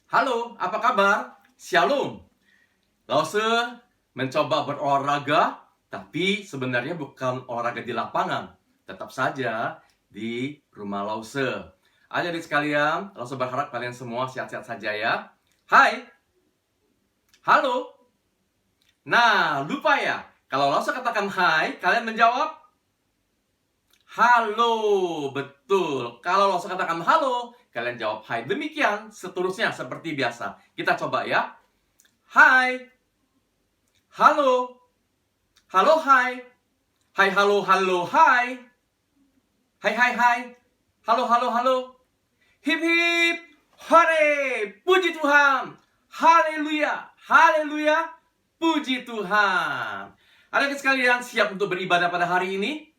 Halo, apa kabar? Shalom. Lause mencoba berolahraga, tapi sebenarnya bukan olahraga di lapangan. Tetap saja di rumah Lause. Adik-adik sekalian, Lause berharap kalian semua sehat-sehat saja ya. Hai. Halo. Nah, lupa ya. Kalau Lause katakan hai, kalian menjawab halo. Betul. Kalau Lause katakan halo, kalian jawab hai. Demikian seterusnya seperti biasa. Kita coba ya. Hai. Halo. Halo, hai. Hai, halo, halo, hai. Hai, hai, hai. Halo, halo, halo. Hip, hip. Hore. Puji Tuhan. Haleluya. Haleluya. Puji Tuhan. Adik-adik sekalian, siap untuk beribadah pada hari ini?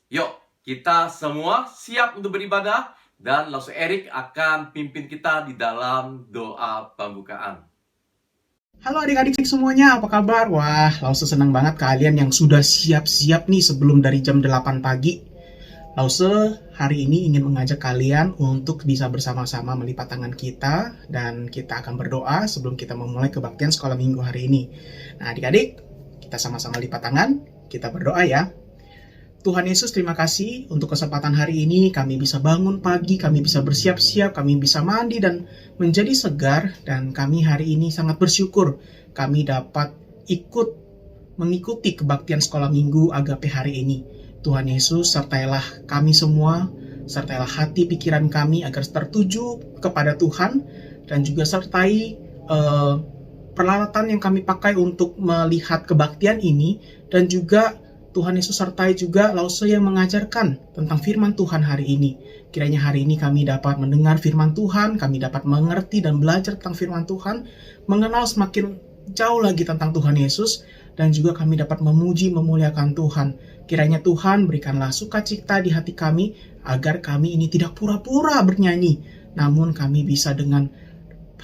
Yuk, kita semua siap untuk beribadah. Dan Lause Erik akan pimpin kita di dalam doa pembukaan. Halo adik-adik semuanya, apa kabar? Wah, Lause senang banget kalian yang sudah siap-siap nih sebelum dari jam 8 pagi. Lause hari ini ingin mengajak kalian untuk bisa bersama-sama melipat tangan kita dan kita akan berdoa sebelum kita memulai kebaktian sekolah minggu hari ini. Nah adik-adik, kita sama-sama lipat tangan, kita berdoa ya. Tuhan Yesus, terima kasih untuk kesempatan hari ini. Kami bisa bangun pagi, kami bisa bersiap-siap, kami bisa mandi dan menjadi segar. Dan kami hari ini sangat bersyukur kami dapat mengikuti kebaktian sekolah minggu Agape hari ini. Tuhan Yesus, sertailah kami semua, sertailah hati pikiran kami agar tertuju kepada Tuhan. Dan juga sertai peralatan yang kami pakai untuk melihat kebaktian ini. Dan juga Tuhan Yesus sertai juga Lause yang mengajarkan tentang firman Tuhan hari ini. Kiranya hari ini kami dapat mendengar firman Tuhan, kami dapat mengerti dan belajar tentang firman Tuhan, mengenal semakin jauh lagi tentang Tuhan Yesus, dan juga kami dapat memuji, memuliakan Tuhan. Kiranya Tuhan berikanlah sukacita di hati kami, agar kami ini tidak pura-pura bernyanyi, namun kami bisa dengan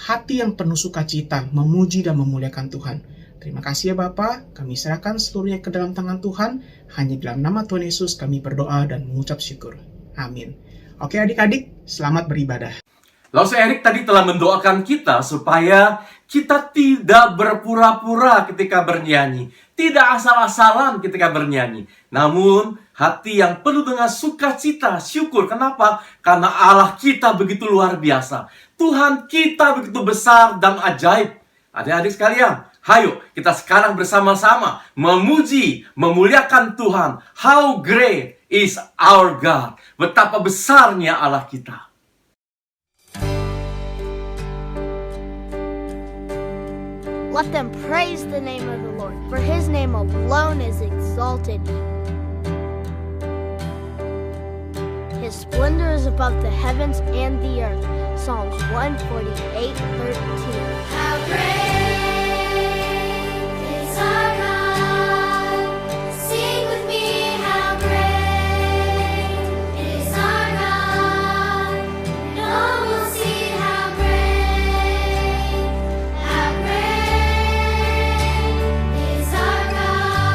hati yang penuh sukacita, memuji dan memuliakan Tuhan. Terima kasih ya Bapa, kami serahkan seluruhnya ke dalam tangan Tuhan. Hanya dalam nama Tuhan Yesus kami berdoa dan mengucap syukur. Amin. Oke adik-adik, selamat beribadah. Lause Erik tadi telah mendoakan kita supaya kita tidak berpura-pura ketika bernyanyi. Tidak asal-asalan ketika bernyanyi. Namun hati yang penuh dengan sukacita, syukur. Kenapa? Karena Allah kita begitu luar biasa. Tuhan kita begitu besar dan ajaib. Adik-adik sekalian, hayo kita sekarang bersama-sama memuji, memuliakan Tuhan. How great is our God. Betapa besarnya Allah kita. Let them praise the name of the Lord, for his name alone is exalted. His splendor is above the heavens and the earth. Psalms 148:13. How great is our God. Sing with me, how great is our God. And all will see how great is our God.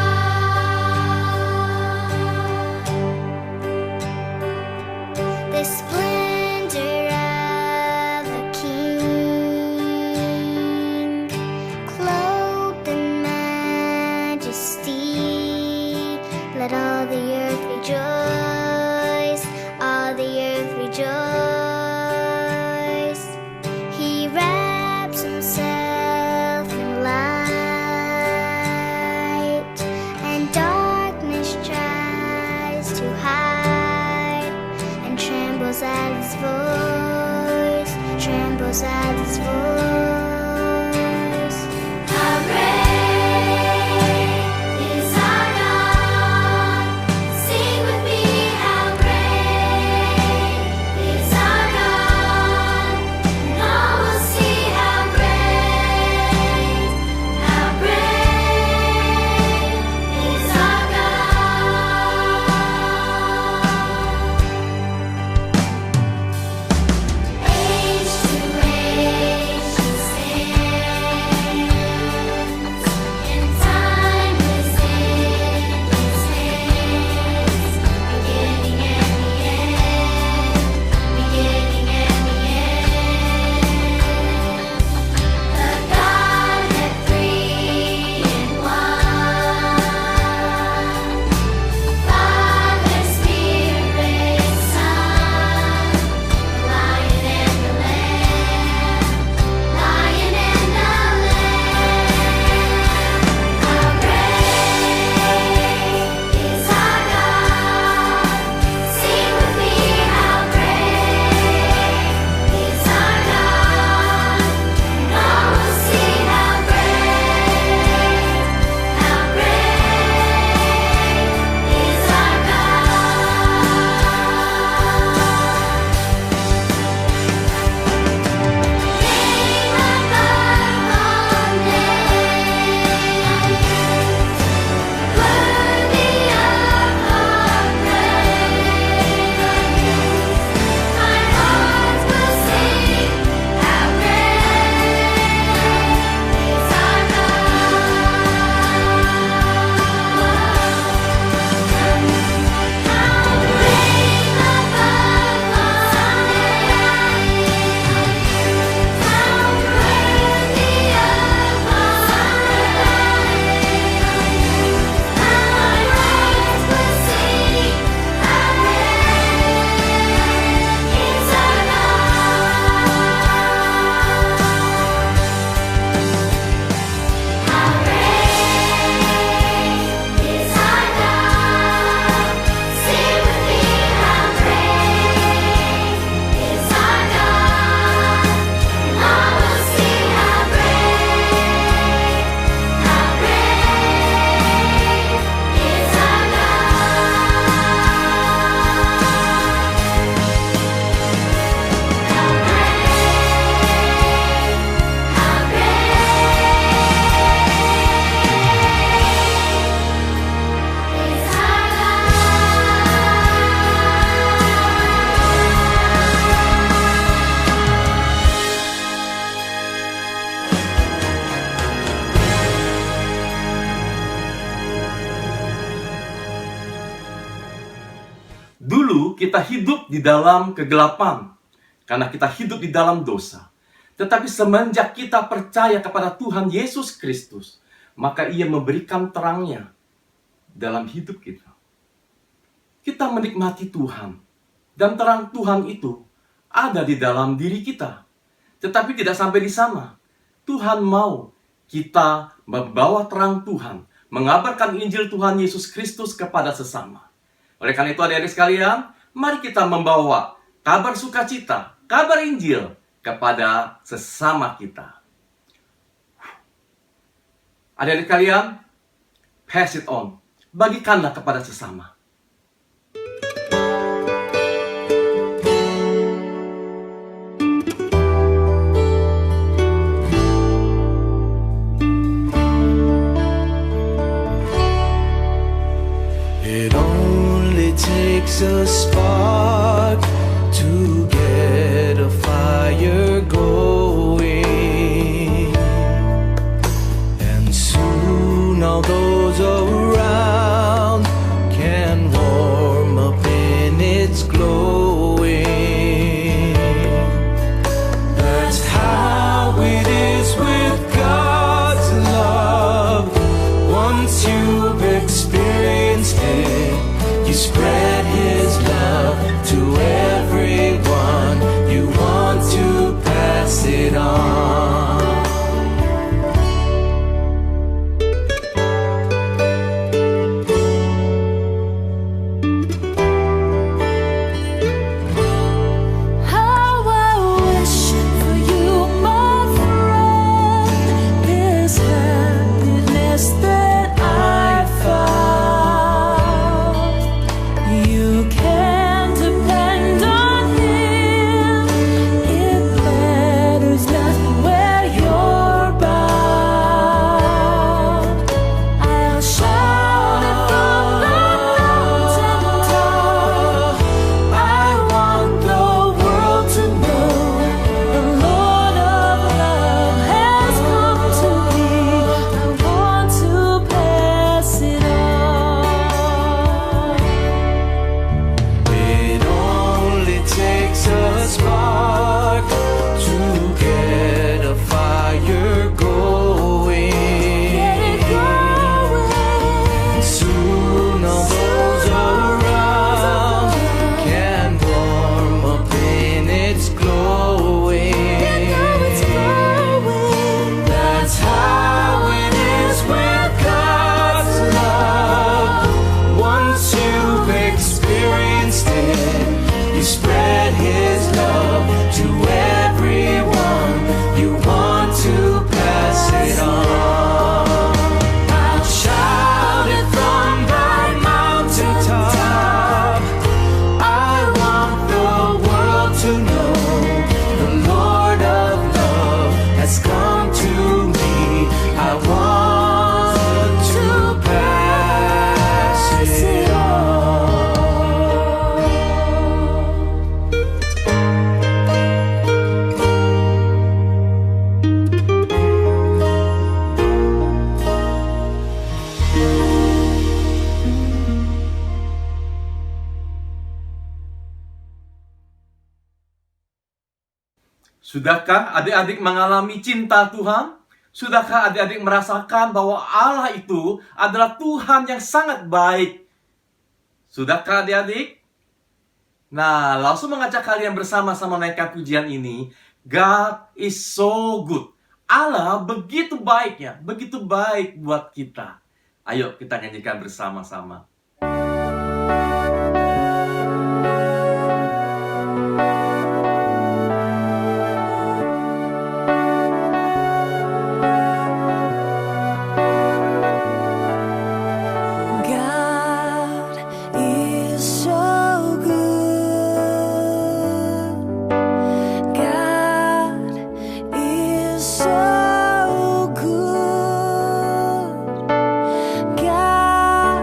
The splendor of a king. Dulu kita hidup di dalam kegelapan karena kita hidup di dalam dosa. Tetapi semenjak kita percaya kepada Tuhan Yesus Kristus, maka Ia memberikan terangnya dalam hidup kita. Kita menikmati Tuhan, dan terang Tuhan itu ada di dalam diri kita. Tetapi tidak sampai di sana. Tuhan mau kita membawa terang Tuhan, mengabarkan Injil Tuhan Yesus Kristus kepada sesama. Oleh karena itu, adik-adik sekalian, mari kita membawa kabar sukacita, kabar Injil kepada sesama kita. Adik-adik kalian, pass it on. Bagikanlah kepada sesama. It only takes a spark to get a fire going, and soon all those around can warm up in its glowing. That's how it is with God's love. Once you've experienced it, you spread His love to everyone. You want to pass it on. How I wish for you, my friend, this happiness that I found. You can depend on Him. It matters not where you're bound. I'll shout it from the mountaintop. I want the world to know the Lord of love has come to me. I want to pass it on. It only takes a spark to get a fire going. Get it going. Soon all those around can warm up in its glowing. That's how it is with God's love. Once you've experienced it, you spread His love to everyone. You want to pass it on. I'll shout it from the mountaintop. I want the world to know the Lord of love has come to me. I want to pass it on. Sudahkah adik-adik mengalami cinta Tuhan? Sudahkah adik-adik merasakan bahwa Allah itu adalah Tuhan yang sangat baik? Sudahkah adik-adik? Nah, langsung mengajak kalian bersama-sama naikkan pujian ini. God is so good. Allah begitu baiknya, begitu baik buat kita. Ayo kita nyanyikan bersama-sama. God is so good. God is so good. God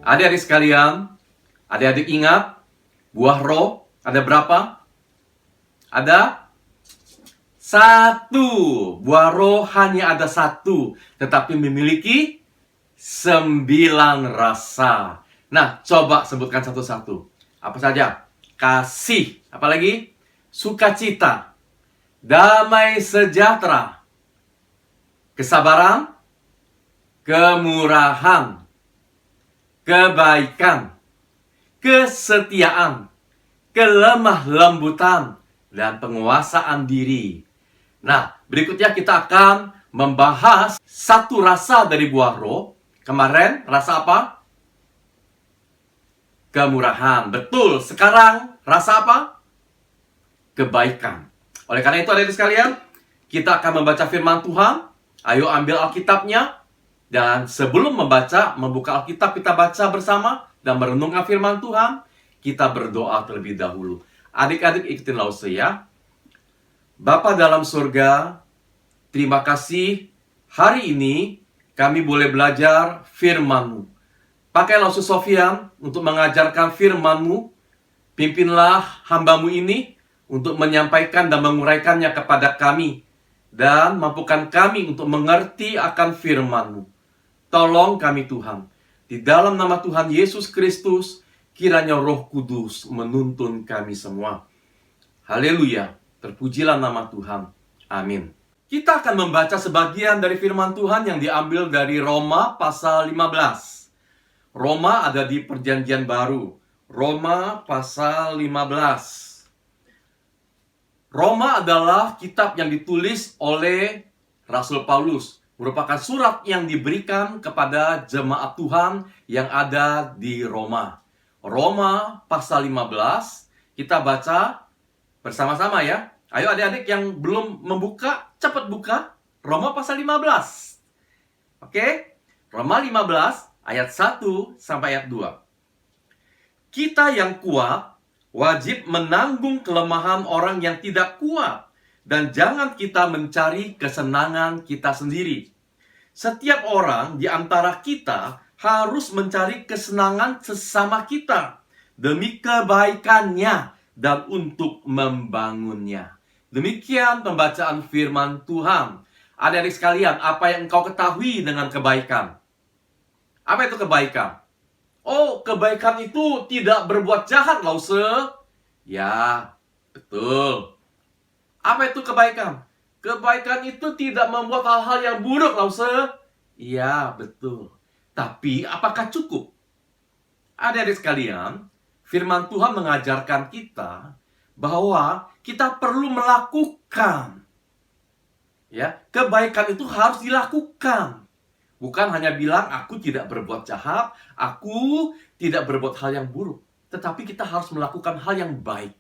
Adik-adik sekalian, adik-adik ingat, buah roh ada berapa? Ada 1. Buah roh hanya ada 1, tetapi memiliki 9 rasa. Nah, coba sebutkan satu-satu. Apa saja? Kasih, apalagi? Sukacita, damai sejahtera, kesabaran, kemurahan, kebaikan, kesetiaan, kelemah lembutan, dan penguasaan diri. Nah, berikutnya kita akan membahas 1 rasa dari buah roh. Kemarin, rasa apa? Kemurahan. Betul. Sekarang, rasa apa? Kebaikan. Oleh karena itu, adik-adik sekalian, kita akan membaca firman Tuhan. Ayo ambil Alkitabnya. Dan sebelum membuka Alkitab, kita baca bersama dan merenungkan firman Tuhan. Kita berdoa terlebih dahulu. Adik-adik ikutin Lause ya. Bapa dalam surga, terima kasih hari ini kami boleh belajar firman-Mu. Pakai Lause Sofian untuk mengajarkan firman-Mu. Pimpinlah hamba-Mu ini untuk menyampaikan dan menguraikannya kepada kami. Dan mampukan kami untuk mengerti akan firman-Mu. Tolong kami Tuhan. Di dalam nama Tuhan Yesus Kristus, kiranya Roh Kudus menuntun kami semua. Haleluya. Terpujilah nama Tuhan. Amin. Kita akan membaca sebagian dari firman Tuhan yang diambil dari Roma pasal 15. Roma ada di Perjanjian Baru. Roma pasal 15. Roma adalah kitab yang ditulis oleh Rasul Paulus. Merupakan surat yang diberikan kepada jemaat Tuhan yang ada di Roma. Roma pasal 15, kita baca bersama-sama ya. Ayo adik-adik yang belum membuka, cepat buka. Roma pasal 15. Oke? Roma 15 ayat 1 sampai ayat 2. Kita yang kuat wajib menanggung kelemahan orang yang tidak kuat. Dan jangan kita mencari kesenangan kita sendiri. Setiap orang di antara kita harus mencari kesenangan sesama kita demi kebaikannya dan untuk membangunnya. Demikian pembacaan firman Tuhan. Adik-adik sekalian, apa yang engkau ketahui dengan kebaikan? Apa itu kebaikan? Oh, kebaikan itu tidak berbuat jahat, Lause. Ya, betul. Apa itu kebaikan? Kebaikan itu tidak membuat hal-hal yang buruk, Lause. Iya, betul. Tapi, apakah cukup? Adik-adik sekalian, firman Tuhan mengajarkan kita bahwa kita perlu melakukan. Ya, kebaikan itu harus dilakukan. Bukan hanya bilang, aku tidak berbuat jahat, aku tidak berbuat hal yang buruk. Tetapi kita harus melakukan hal yang baik.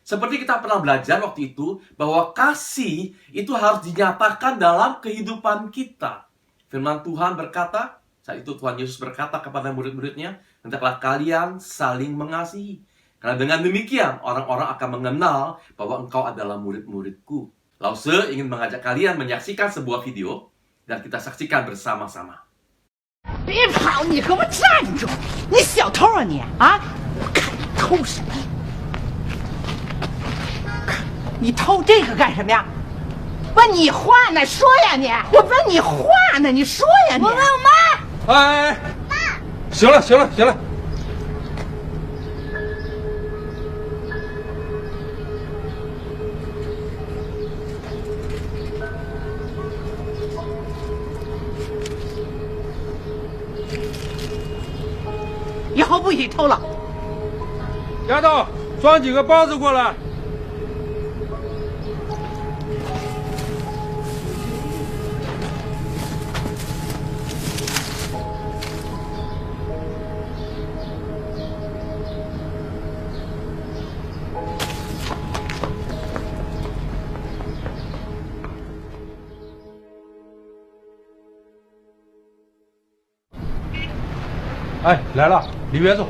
Seperti kita pernah belajar waktu itu, bahwa kasih itu harus dinyatakan dalam kehidupan kita. Firman Tuhan berkata, saat itu Tuhan Yesus berkata kepada murid-muridnya, hendaklah kalian saling mengasihi. Karena dengan demikian, orang-orang akan mengenal bahwa engkau adalah murid-muridku. Lause ingin mengajak kalian menyaksikan sebuah video, dan kita saksikan bersama-sama. 别跑！你给我站住！你小偷啊你啊！我看你偷什么？你偷这个干什么呀？问你话呢，说呀你！我问你话呢，你说呀你！我问我妈。哎，爸，行了行了行了，以后不许偷了。丫头，装几个包子过来。哎，来了，里边坐。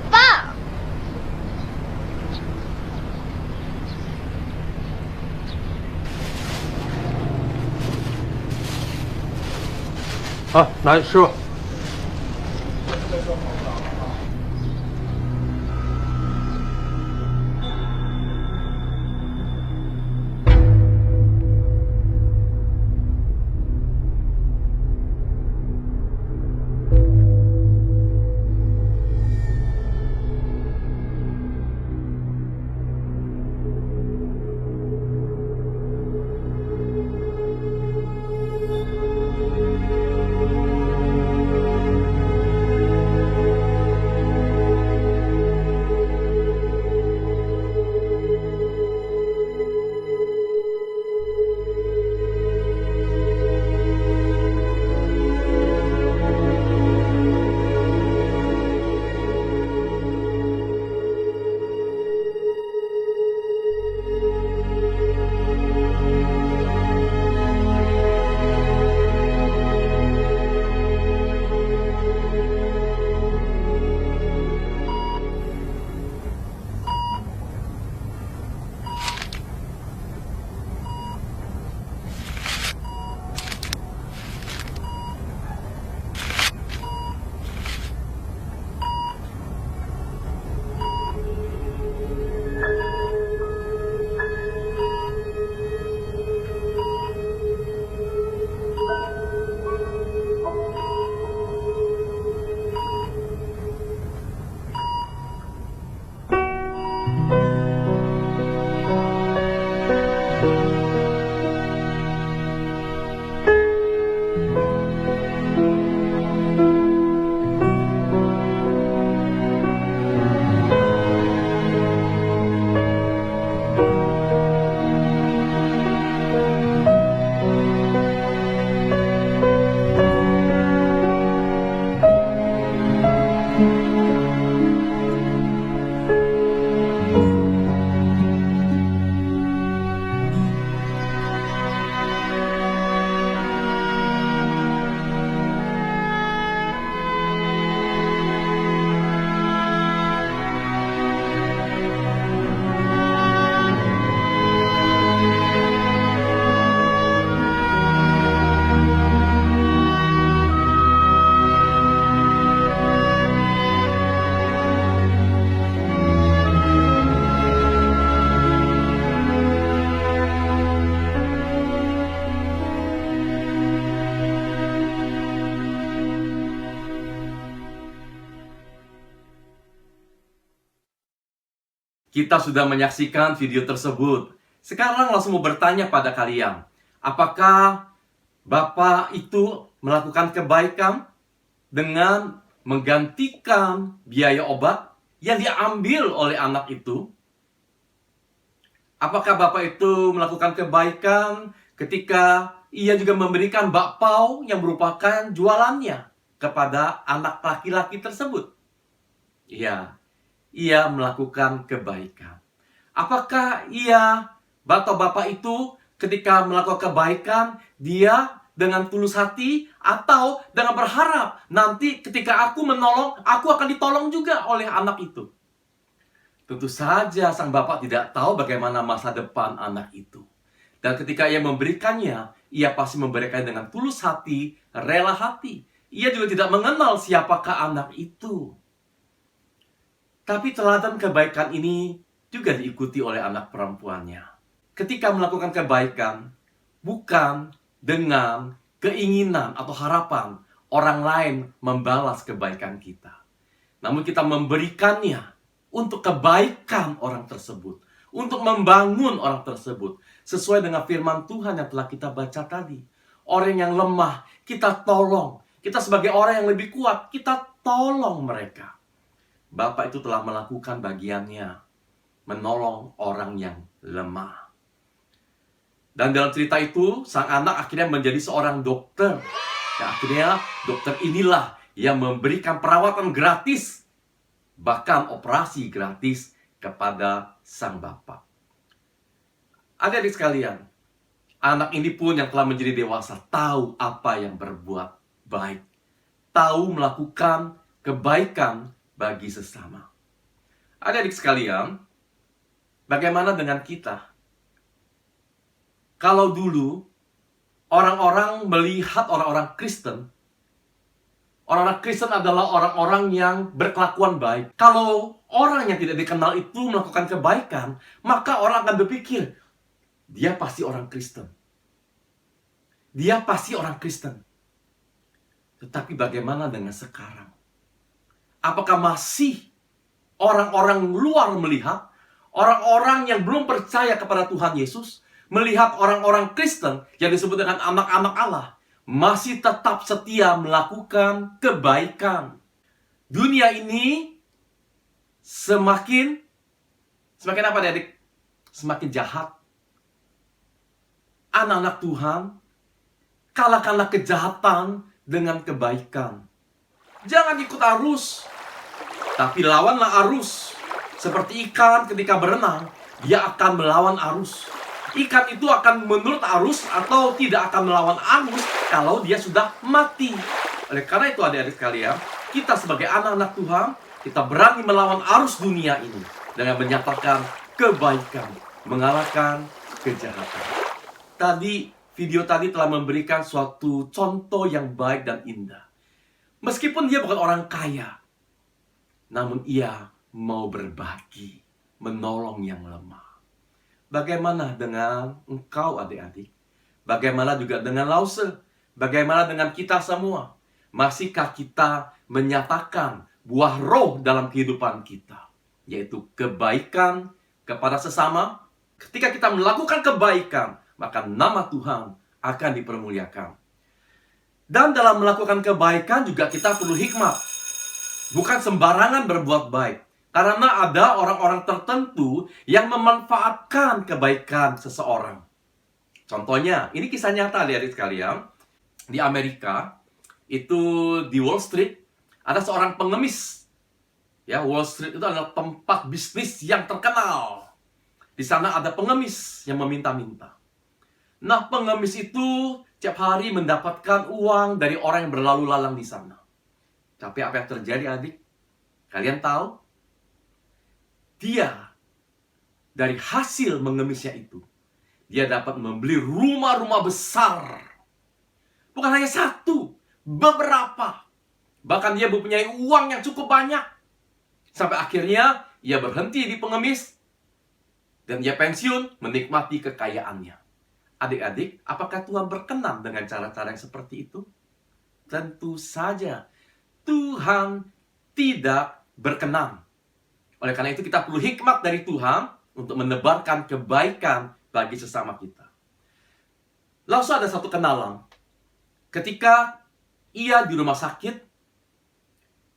爸，啊，来吃吧。Kita sudah menyaksikan video tersebut. Sekarang langsung mau bertanya pada kalian, apakah Bapak itu melakukan kebaikan dengan menggantikan biaya obat yang diambil oleh anak itu? Apakah Bapak itu melakukan kebaikan ketika ia juga memberikan bakpao yang merupakan jualannya kepada anak laki-laki tersebut? Ya, ia melakukan kebaikan. Apakah ia atau Bapak itu ketika melakukan kebaikan, dia dengan tulus hati atau dengan berharap nanti ketika aku menolong, aku akan ditolong juga oleh anak itu? Tentu saja sang bapak tidak tahu bagaimana masa depan anak itu. Dan ketika ia memberikannya, ia pasti memberikannya dengan tulus hati, rela hati. Ia juga tidak mengenal siapakah anak itu. Tapi teladan kebaikan ini juga diikuti oleh anak perempuannya. Ketika melakukan kebaikan, bukan dengan keinginan atau harapan orang lain membalas kebaikan kita. Namun kita memberikannya untuk kebaikan orang tersebut, untuk membangun orang tersebut, sesuai dengan firman Tuhan yang telah kita baca tadi. Orang yang lemah, kita tolong. Kita sebagai orang yang lebih kuat, kita tolong mereka. Bapak itu telah melakukan bagiannya, menolong orang yang lemah. Dan dalam cerita itu, sang anak akhirnya menjadi seorang dokter. Dan akhirnya dokter inilah yang memberikan perawatan gratis, bahkan operasi gratis kepada sang bapak. Adik-adik sekalian, anak ini pun yang telah menjadi dewasa tahu apa yang berbuat baik, tahu melakukan kebaikan bagi sesama. Adik-adik sekalian, bagaimana dengan kita? Kalau dulu orang-orang melihat orang-orang Kristen adalah orang-orang yang berkelakuan baik. Kalau orang yang tidak dikenal itu melakukan kebaikan, maka orang akan berpikir, dia pasti orang Kristen. Dia pasti orang Kristen. Tetapi bagaimana dengan sekarang? Apakah masih orang-orang luar melihat, orang-orang yang belum percaya kepada Tuhan Yesus, melihat orang-orang Kristen yang disebut dengan anak-anak Allah masih tetap setia melakukan kebaikan? Dunia ini semakin apa adik? Semakin jahat. Anak-anak Tuhan, kalahkanlah kejahatan dengan kebaikan. Jangan ikut arus, tapi lawanlah arus. Seperti ikan ketika berenang, dia akan melawan arus. Ikan itu akan menurut arus atau tidak akan melawan arus kalau dia sudah mati. Oleh karena itu adik-adik sekalian, kita sebagai anak-anak Tuhan, kita berani melawan arus dunia ini dengan menyatakan kebaikan, mengalahkan kejahatan. Video tadi telah memberikan suatu contoh yang baik dan indah. Meskipun dia bukan orang kaya, namun ia mau berbagi, menolong yang lemah. Bagaimana dengan engkau adik-adik? Bagaimana juga dengan Lause? Bagaimana dengan kita semua? Masihkah kita menyatakan buah roh dalam kehidupan kita? Yaitu kebaikan kepada sesama. Ketika kita melakukan kebaikan, maka nama Tuhan akan dipermuliakan. Dan dalam melakukan kebaikan juga kita perlu hikmat. Bukan sembarangan berbuat baik. Karena ada orang-orang tertentu yang memanfaatkan kebaikan seseorang. Contohnya, ini kisah nyata adik-adik sekalian. Di Amerika, itu di Wall Street, ada seorang pengemis. Ya, Wall Street itu adalah tempat bisnis yang terkenal. Di sana ada pengemis yang meminta-minta. Nah, pengemis itu tiap hari mendapatkan uang dari orang yang berlalu lalang di sana. Tapi apa yang terjadi, adik? Kalian tahu? Dia, dari hasil mengemisnya itu, dia dapat membeli rumah-rumah besar. Bukan hanya satu, beberapa. Bahkan dia mempunyai uang yang cukup banyak. Sampai akhirnya, ia berhenti di pengemis. Dan dia pensiun menikmati kekayaannya. Adik-adik, apakah Tuhan berkenan dengan cara-cara yang seperti itu? Tentu saja, Tuhan tidak berkenan. Oleh karena itu kita perlu hikmat dari Tuhan untuk menebarkan kebaikan bagi sesama kita. Lalu ada satu kenalan. Ketika ia di rumah sakit,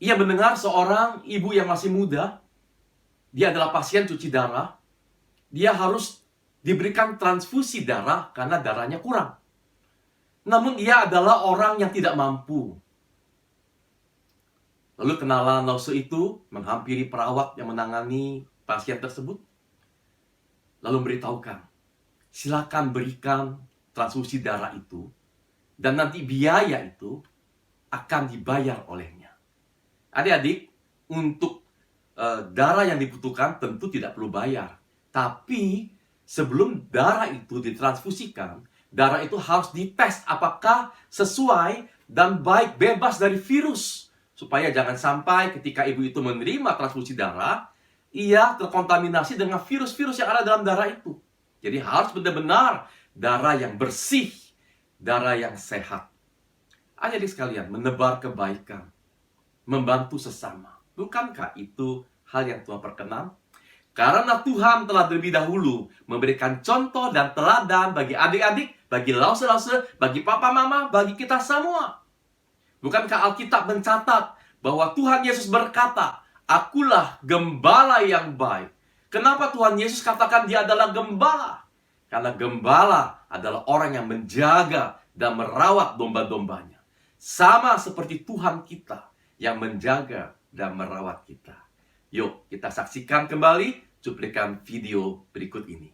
ia mendengar seorang ibu yang masih muda. Dia adalah pasien cuci darah. Dia harus diberikan transfusi darah karena darahnya kurang. Namun ia adalah orang yang tidak mampu. Lalu kenalan Lause itu menghampiri perawat yang menangani pasien tersebut. Lalu memberitahukan, silakan berikan transfusi darah itu. Dan nanti biaya itu akan dibayar olehnya. Adik-adik, untuk darah yang dibutuhkan tentu tidak perlu bayar. Tapi sebelum darah itu ditransfusikan, darah itu harus dites apakah sesuai dan baik, bebas dari virus. Supaya jangan sampai ketika ibu itu menerima transfusi darah, ia terkontaminasi dengan virus-virus yang ada dalam darah itu. Jadi harus benar-benar darah yang bersih, darah yang sehat. Adik-adik sekalian, menebar kebaikan, membantu sesama. Bukankah itu hal yang Tuhan perkenan? Karena Tuhan telah terlebih dahulu memberikan contoh dan teladan bagi adik-adik, bagi lause-lause, bagi papa mama, bagi kita semua. Bukankah Alkitab mencatat bahwa Tuhan Yesus berkata, "Akulah gembala yang baik." Kenapa Tuhan Yesus katakan dia adalah gembala? Karena gembala adalah orang yang menjaga dan merawat domba-dombanya. Sama seperti Tuhan kita yang menjaga dan merawat kita. Yuk, kita saksikan kembali cuplikan video berikut ini.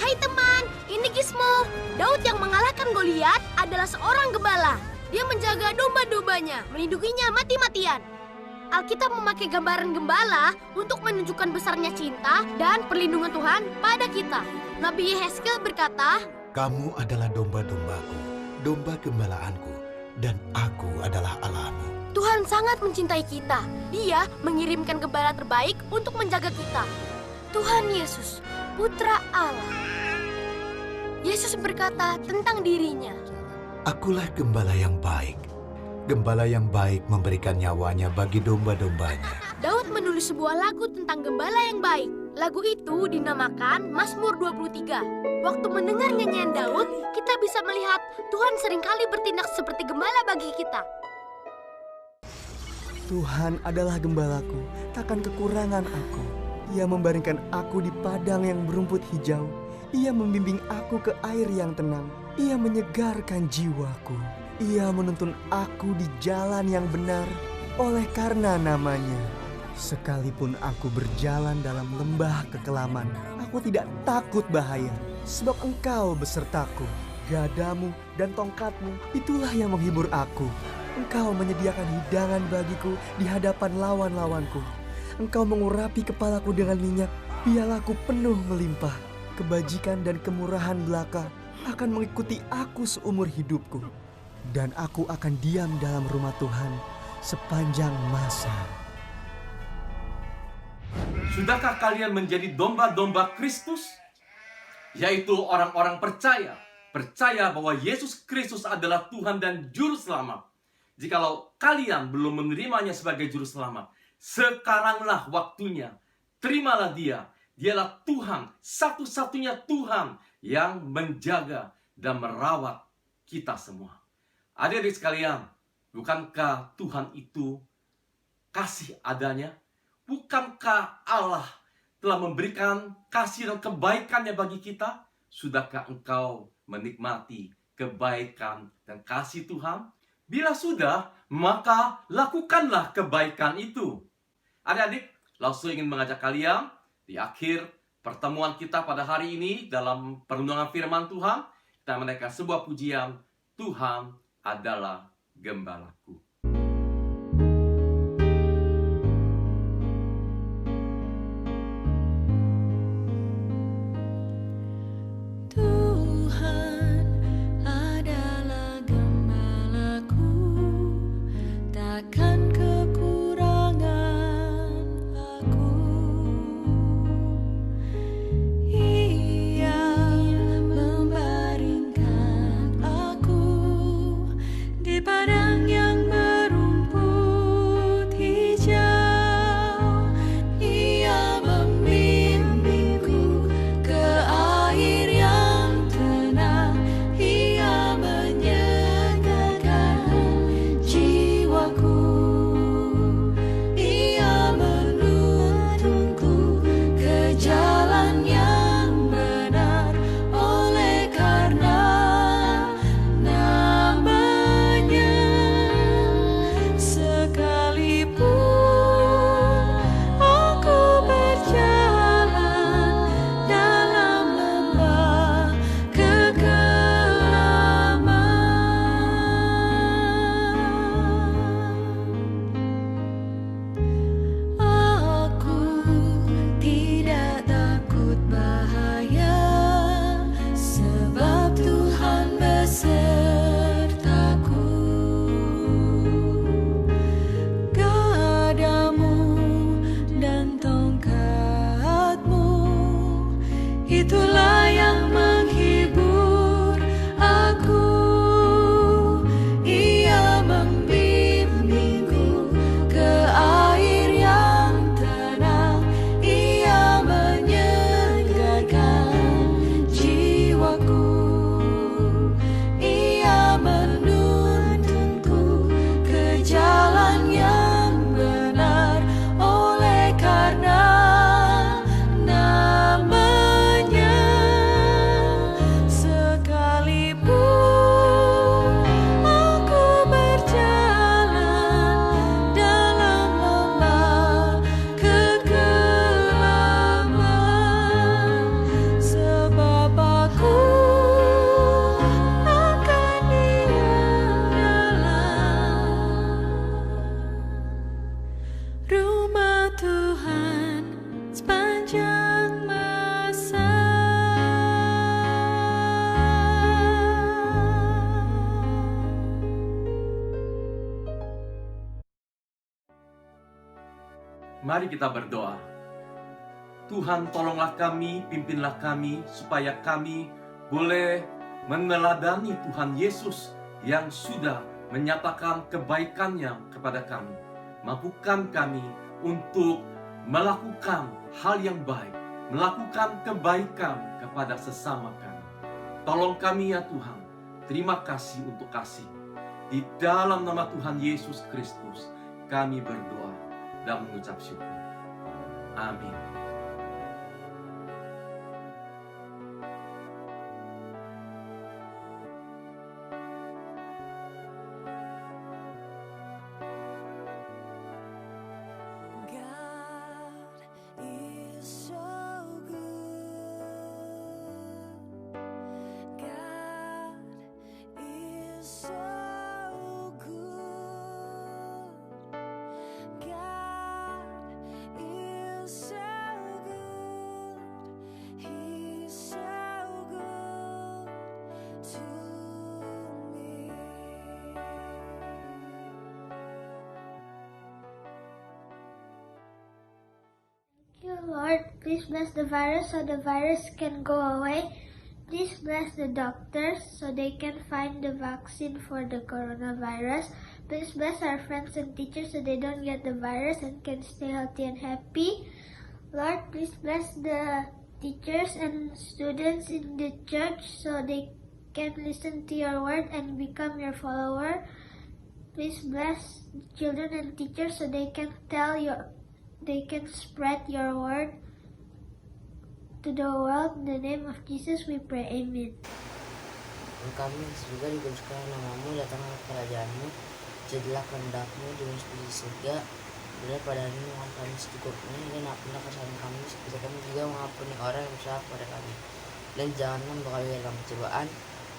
Hai teman, ini Gizmo. Daud yang mengalahkan Goliat adalah seorang gembala. Dia menjaga domba-dombanya, melindunginya mati-matian. Alkitab memakai gambaran gembala untuk menunjukkan besarnya cinta dan perlindungan Tuhan pada kita. Nabi Yehezkiel berkata, "Kamu adalah domba-dombaku, domba gembalaanku, dan aku adalah Allahmu." Tuhan sangat mencintai kita. Dia mengirimkan gembala terbaik untuk menjaga kita. Tuhan Yesus, Putra Allah. Yesus berkata tentang dirinya, Akulah gembala yang baik. Gembala yang baik memberikan nyawanya bagi domba-dombanya. Daud menulis sebuah lagu tentang gembala yang baik. Lagu itu dinamakan Mazmur 23. Waktu mendengar nyanyian Daud, kita bisa melihat Tuhan seringkali bertindak seperti gembala bagi kita. Tuhan adalah gembalaku, takkan kekurangan aku. Ia membaringkan aku di padang yang berumput hijau. Ia membimbing aku ke air yang tenang. Ia menyegarkan jiwaku. Ia menuntun aku di jalan yang benar oleh karena namanya. Sekalipun aku berjalan dalam lembah kekelaman, aku tidak takut bahaya, sebab Engkau besertaku. Gadamu dan tongkatmu, itulah yang menghibur aku. Engkau menyediakan hidangan bagiku di hadapan lawan-lawanku. Engkau mengurapi kepalaku dengan minyak, pialaku penuh melimpah. Kebajikan dan kemurahan belaka akan mengikuti aku seumur hidupku. Dan aku akan diam dalam rumah Tuhan sepanjang masa. Sudahkah kalian menjadi domba-domba Kristus? Yaitu orang-orang percaya. Percaya bahwa Yesus Kristus adalah Tuhan dan Juru Selamat. Jikalau kalian belum menerimanya sebagai Juru Selamat, sekaranglah waktunya. Terimalah dia. Dialah Tuhan, satu-satunya Tuhan yang menjaga dan merawat kita semua. Adik-adik sekalian, bukankah Tuhan itu kasih adanya? Bukankah Allah telah memberikan kasih dan kebaikannya bagi kita? Sudahkah engkau menikmati kebaikan dan kasih Tuhan? Bila sudah, maka lakukanlah kebaikan itu. Adik-adik, Lause ingin mengajak kalian di akhir pertemuan kita pada hari ini dalam perenungan firman Tuhan, kita menaikkan sebuah pujian, Tuhan adalah gembalaku. Tuhan adalah gembalaku, takkan kekurangan aku. Ia membaringkan aku di padang yang itulah yang menghibur aku. Ia membimbingku ke air yang tenang, Ia menyegarkan jiwaku. Ia menuntunku ke jalan yang benar, oleh karena namanya. Sekalipun aku berjalan dalam lembah kegelapan, sebab aku akan diam dalam rumah Tuhan sepanjang masa. Mari kita berdoa. Tuhan, tolonglah kami, pimpinlah kami, supaya kami boleh meneladani Tuhan Yesus yang sudah menyatakan kebaikannya kepada kami. Mampukan kami untuk melakukan hal yang baik, melakukan kebaikan kepada sesama kami. Tolong kami ya Tuhan. Terima kasih untuk kasih. Di dalam nama Tuhan Yesus Kristus, kami berdoa dan mengucap syukur. Amin. God is so good. God is so good. God is so good. He's so good to me. Thank you, Lord. Please bless the virus so the virus can go away. Please bless the doctors so they can find the vaccine for the coronavirus. Please bless our friends and teachers so they don't get the virus and can stay healthy and happy. Lord, please bless the teachers and students in the church so they can listen to your word and become your follower. Please bless children and teachers so they can spread your word to the world. In the name of Jesus we pray, amen. Kami juga dikuduskan namamu, datanglah kerajaanmu, jadilah kehendakmu di bumi seperti di surga. Berilah pada hari ini makan kami secukupnya, dan ampunilah kesalahan kami seperti kami juga mengampuni orang yang bersalah kepada kami. Dan janganlah membawa kami dalam pencobaan,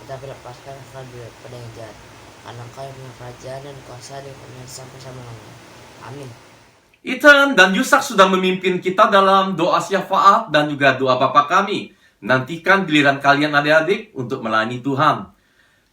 tetapi lepaskan kami daripada yang jahat. Karena Engkau yang punya kerajaan dan kuasa dan kemuliaan sampai selama-lamanya. Amin. Ethan dan Yusak sudah memimpin kita dalam doa syafaat dan juga doa Bapa kami. Nantikan giliran kalian adik-adik untuk melayani Tuhan.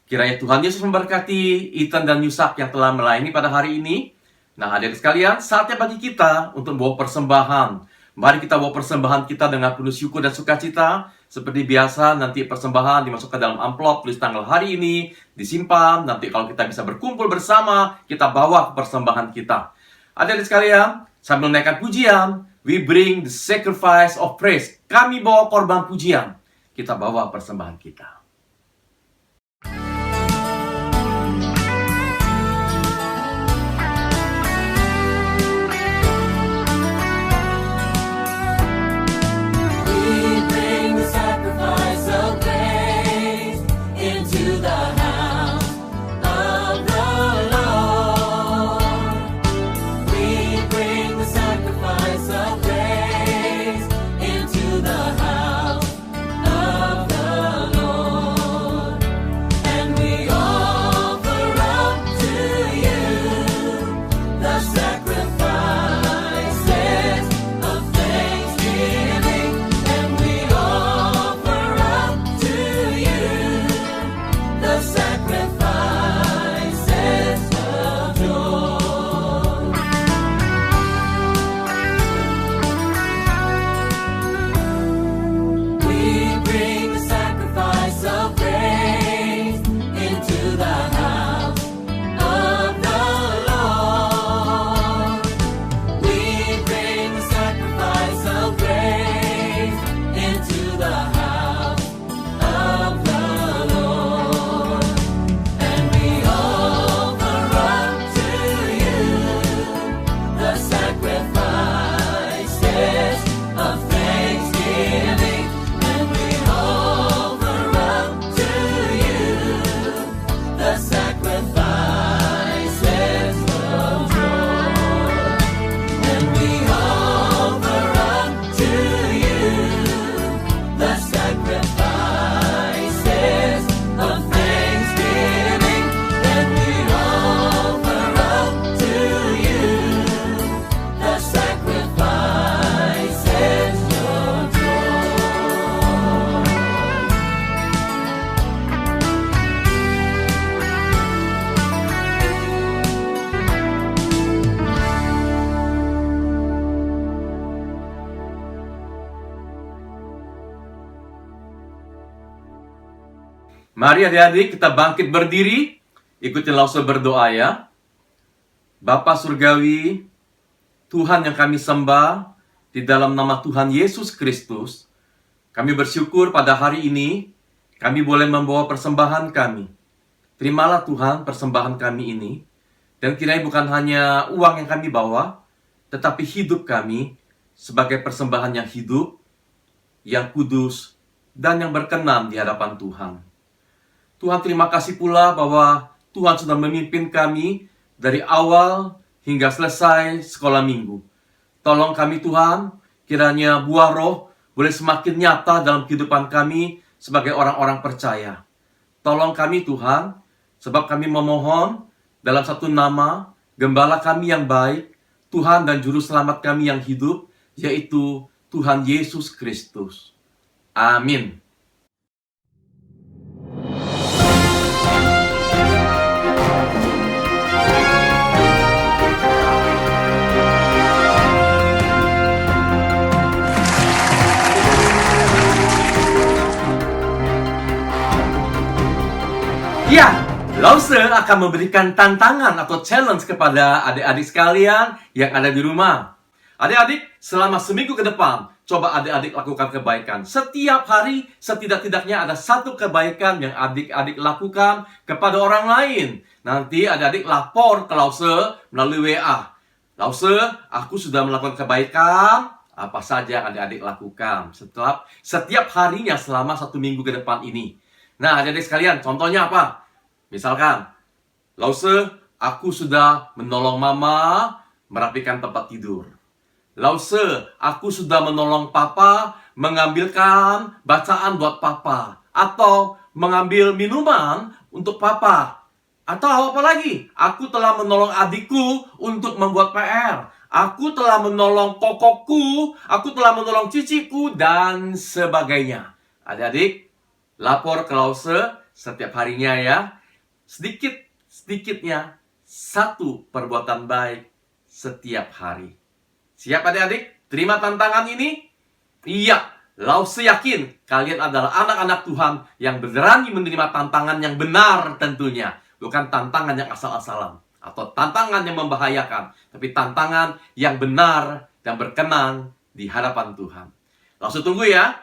Kiranya Tuhan Yesus memberkati Ethan dan Yusak yang telah melayani pada hari ini. Nah, adik-adik sekalian, saatnya bagi kita untuk bawa persembahan. Mari kita bawa persembahan kita dengan penuh syukur dan sukacita. Seperti biasa, nanti persembahan dimasukkan dalam amplop, tulis tanggal hari ini, disimpan. Nanti kalau kita bisa berkumpul bersama, kita bawa persembahan kita. Adik-adik sekalian, sambil menaikkan pujian, we bring the sacrifice of praise. Kami bawa korban pujian. Kita bawa persembahan kita. We bring the sacrifice of praise into the house of the Lord. We bring the sacrifice of praise into the house of the Lord. Mari adik-adik kita bangkit berdiri. Ikuti Lause berdoa ya. Bapa Surgawi, Tuhan yang kami sembah, di dalam nama Tuhan Yesus Kristus, kami bersyukur pada hari ini, kami boleh membawa persembahan kami. Terimalah Tuhan persembahan kami ini, dan kiranya bukan hanya uang yang kami bawa, tetapi hidup kami sebagai persembahan yang hidup, yang kudus, dan yang berkenan di hadapan Tuhan. Tuhan, terima kasih pula bahwa Tuhan sudah memimpin kami dari awal hingga selesai sekolah minggu. Tolong kami Tuhan, kiranya buah roh boleh semakin nyata dalam kehidupan kami sebagai orang-orang percaya. Tolong kami Tuhan, sebab kami memohon dalam satu nama, Gembala kami yang baik, Tuhan dan Juru Selamat kami yang hidup, yaitu Tuhan Yesus Kristus. Amin. Ya, Lause akan memberikan tantangan atau challenge kepada adik-adik sekalian yang ada di rumah. Adik-adik, selama seminggu ke depan, coba adik-adik lakukan kebaikan. Setiap hari, setidak-tidaknya ada satu kebaikan yang adik-adik lakukan kepada orang lain. Nanti adik-adik lapor ke Lause melalui WA. Lause, aku sudah melakukan kebaikan, apa saja yang adik-adik lakukan setiap harinya selama 1 minggu ke depan ini. Nah, adik-adik sekalian, contohnya apa? Misalkan, Lause, aku sudah menolong mama merapikan tempat tidur. Lause, aku sudah menolong papa mengambilkan bacaan buat papa. Atau mengambil minuman untuk papa. Atau apa lagi? Aku telah menolong adikku untuk membuat PR. Aku telah menolong kokokku. Aku telah menolong ciciku. Dan sebagainya. Adik-adik, lapor ke Lause setiap harinya ya. Sedikit-sedikitnya satu perbuatan baik setiap hari. Siap adik-adik? Terima tantangan ini? Iya, Lause yakin kalian adalah anak-anak Tuhan yang berani menerima tantangan yang benar tentunya. Bukan tantangan yang asal-asalan atau tantangan yang membahayakan, tapi tantangan yang benar dan berkenan di hadapan Tuhan. Lause tunggu ya.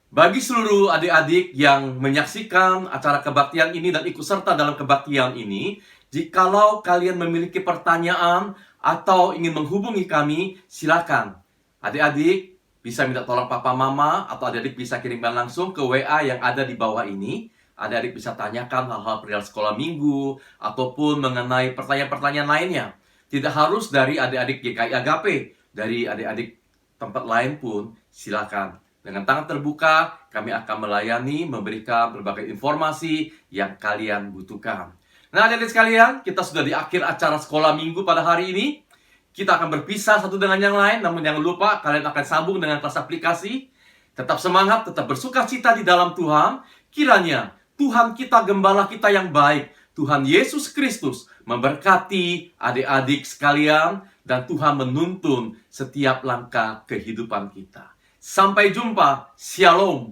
Bagi seluruh adik-adik yang menyaksikan acara kebaktian ini dan ikut serta dalam kebaktian ini, jikalau kalian memiliki pertanyaan atau ingin menghubungi kami, silakan. Adik-adik bisa minta tolong papa mama atau adik-adik bisa kirimkan langsung ke WA yang ada di bawah ini. Adik-adik bisa tanyakan hal-hal perihal sekolah minggu ataupun mengenai pertanyaan-pertanyaan lainnya. Tidak harus dari adik-adik GKI Agape, dari adik-adik tempat lain pun silakan. Dengan tangan terbuka, kami akan melayani, memberikan berbagai informasi yang kalian butuhkan. Nah, adik-adik sekalian, kita sudah di akhir acara sekolah minggu pada hari ini. Kita akan berpisah satu dengan yang lain, namun jangan lupa kalian akan sambung dengan kelas aplikasi. Tetap semangat, tetap bersuka cita di dalam Tuhan. Kiranya Tuhan kita, Gembala kita yang baik, Tuhan Yesus Kristus, memberkati adik-adik sekalian, dan Tuhan menuntun setiap langkah kehidupan kita. Sampai jumpa. Shalom.